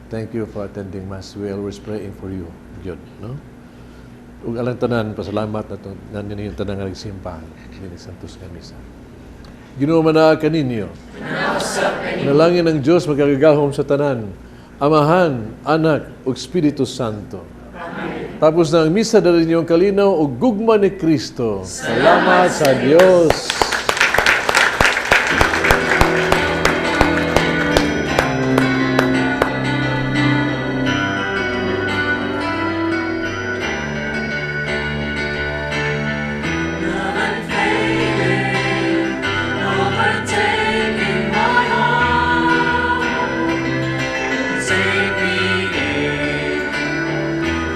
Thank you for attending mass. We always praying for you, Jud, no? Ug alang tanan pasalamat nato nanin tanan nga nagsimba dinhi Santos nga misa. Ginoo manaa kaninyo. Nalangin ng Dios magkagagahom sa tanan, Amahan, Anak, ug Espiritu Santo. Tapos na ang misa dali ninyong kalinaw o gugma ni Kristo. Salamat sa Diyos. Overtaking my heart, take me in,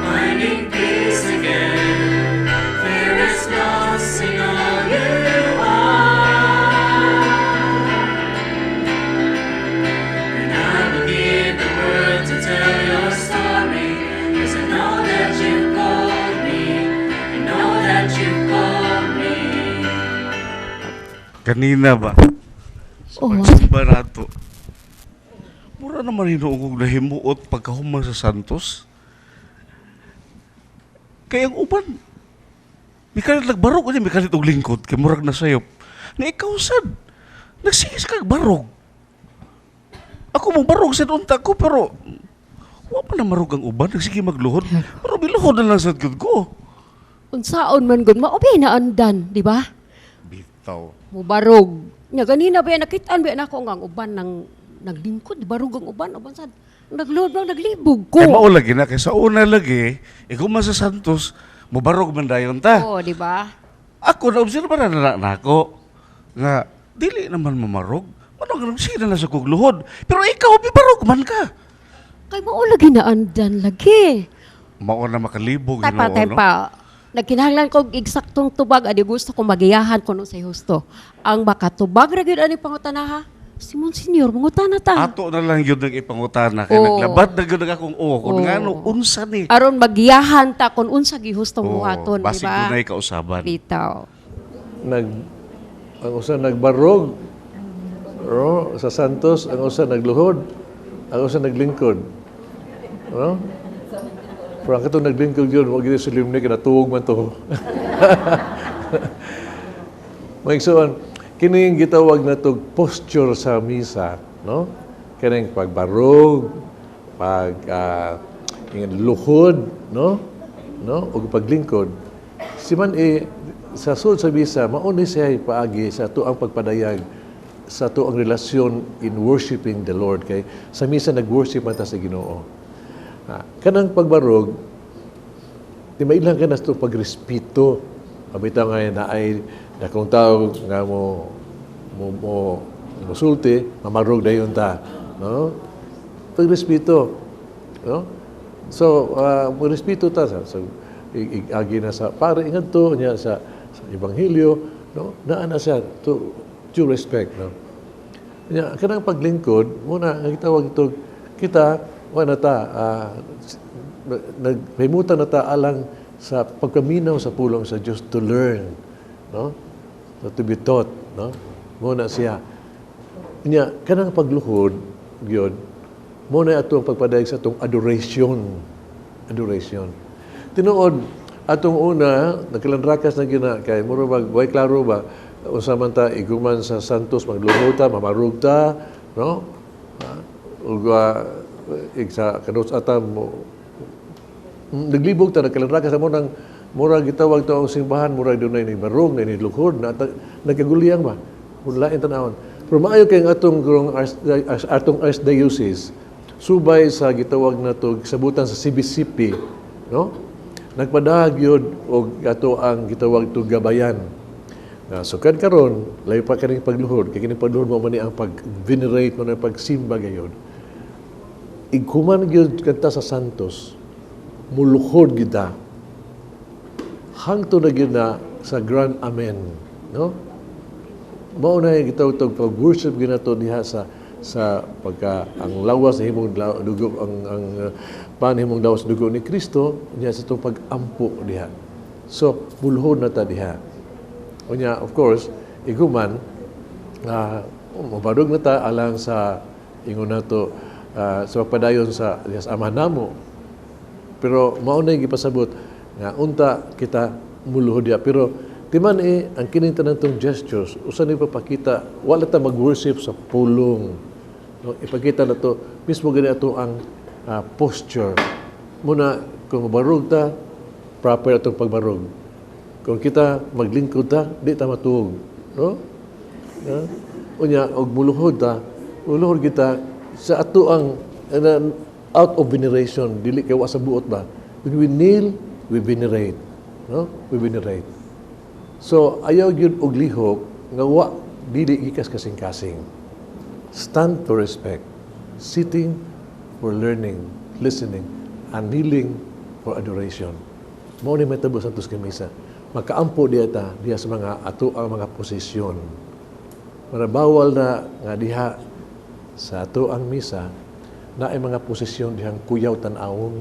finding peace again. Fear is lost, sing all you are. And I will give the word to tell your story, 'cause I know that you've called me, I know that you've called me. Kanina ba? Sa Oo. pagsimba nato. Mura naman hinuong kong nahimuot pagkahumang sa Santos. Kaya ang uban, may kalit nagbarog ko niya, may kalit og lingkod, kay murag na sayop. Na ikaw sad, nagsigis kag barog. Ako mong barog sa unta ko, pero wa pa na marog ang uban, nagsige magluhod. Pero biluhod na lang sa good ko. Unsaon man gud maobi na andan, di ba? Bitaw. Mubarog. Nya ganina ba nakitaan ba nako nga ang uban ng naglingkod, barog ang uban sad. Nagload lang naglibog ko. Kaya mao lagi na, kaya sa una lagi, ikaw man sa Santos, mubarog man dayon ta. Oo, di ba? Ako, na-observe na nako nga, dili naman mamarog. Manong sila na sa kugluhod. Pero ikaw, bibarog man ka. Kay mao lagi na andan lagi. Mao na makalibog, Tepa. Nagkinahanglan ko og eksaktong tubag adi gusto ko magiyahan kuno sa husto. Ang makatubag ra gyud ani pangutanaha. Si Monsignor mangutana ta. Ato na lang yun ang ipangutana. Kaya Oo. naglabad na yun akong kung Oo. ngano, unsa ni. Aron magiyahan ta kun unsa gihustong buhaton, di Basig ba? dunay kausaban. Bitaw. Ang usa nagbarog, sa Santos, ang usa nagluhod, ang usa naglingkod. No? Pero ang katong naglingkod yun, huwag yun sulim na kinatuwag man to. Maigsoon, kining gitawag na to posture sa misa, no? Kining pagbarog, luhod, no? O paglingkod. Si man sa sud sa misa, mauni siya paagi sa tuang pagpadayag sa tuang relasyon in worshiping the Lord. Kay sa misa nag-worship man ta sa Ginoo. Kanang pagbarog, di mailang ka na ito pagrespeto. Kabita nga na ay nakong tao nga mo musulti, mamarog na yun ta. No? Pagrespeto. No? So, respeto ta. So, agi na sa pare, ingat to, niya sa Ebanghelyo, no? Naan na siya to due respect. No? Niya, kanang paglingkod, muna, ang itawag ito, kita, wala na ta, naghimutan na ta alang sa pagkaminaw sa pulong sa Diyos to learn, no? To be taught, no? Muna siya. Niya, kanang pagluhod, yun, muna atong pagpadayag sa atong adoration. Adoration. Tinuod, atong una, nagkalanrakas na gina, kay muro ba, way klaro ba, usaman ta, iguman sa Santos, magluhod ta, mamarug ta, no? Sa kanos atam mo naglibog ta nagkalanrakas sa murag gitawag to ang simbahan murag dunay ni barong ni luhod na nagkaguliyang ba lain tanawon pero maayo kay atong archdiocese subay sa gitawag na to sabutan sa CBCP no nagpadahag yun og ato ang gitawag to gabayan sukad karon layo pa kaning pagluhod kay kining pagluhod mo man ni ang pag-venerate mo na pagsimba gayon iguman gyud kanta sa Santos muluhod kita hangtod na gyud na sa Grand Amen no mao na gitawag pag-worship ginato diha sa pagka ang lawas na himong dugo ang panhimong lawas dugo ni Kristo niya sa itong pag-ampo diha. So bulhon na ta diha. Unya of course iguman mabarog na ta alang sa ingon nato sa pagpadayon sa ama namo. Pero mao na gipasabot nga unta kita muluhod diha. Pero timan ang kining tanan tong gestures usa ni papakita wala ta mag-worship sa pulong. No, ipakita na to mismo gani ato ang posture. Muna kung barog ta, proper atong pagbarog. Kung kita maglingkod ta, di ta matuog, no? Unya og muluhod kita sa ato ang out of veneration, dili kay wa sa buot ba. When we kneel, we venerate, no? We venerate. So ayaw gyud og lihok nga wa dili gikas kasing-kasing. Stand for respect, sitting for learning, listening, and kneeling for adoration. Mao ni mahitabo sa Santos nga Misa. Makaampo diya sa mga ato ang mga posisyon. Marabawal na nga diha sa ato ang misa na ay mga posisyon dihang kuyaw tan-awon.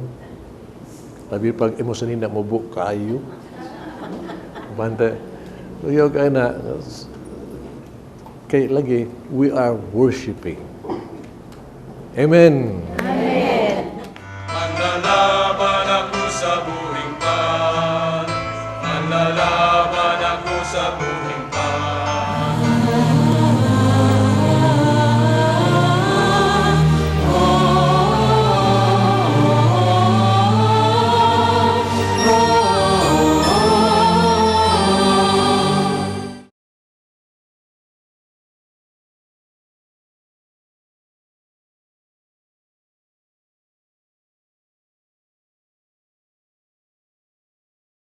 Labi pag emosyoni na mubo kaayo. Bante, kuyaw kay na kay lagi we are worshiping. Amen.